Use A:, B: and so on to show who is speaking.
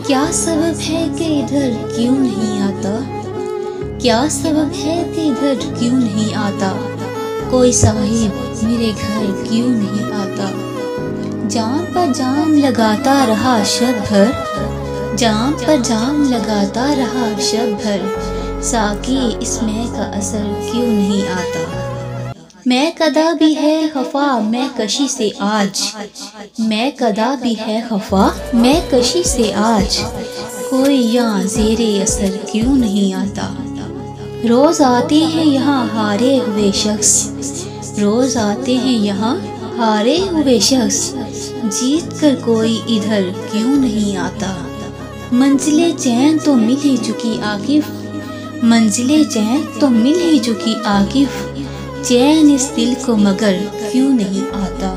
A: क्या सबब है कि इधर क्यों नहीं आता? क्या सबब है कि इधर क्यों नहीं आता? कोई साहिब मेरे घर क्यों नहीं आता? जाम पर जाम लगाता रहा शब भर, जाम पर जाम लगाता रहा शब भर, साकी इसमें का असर क्यों नहीं आता? मैं कदा भी है खफा मैं कशी से आज, मैं कदा भी है खफा मैं कशी से आज, कोई यहाँ ज़ेरे असर क्यों नहीं आता? रोज़ आते हैं यहाँ हारे हुए शख्स, रोज़ आते हैं यहाँ हारे हुए शख्स, जीत कर कोई इधर क्यों नहीं आता? मंजिले चैन तो मिल ही चुकी आकिफ, मंजिले चैन तो मिल ही चुकी आकिफ, चैन इस दिल को मगर क्यों नहीं आता?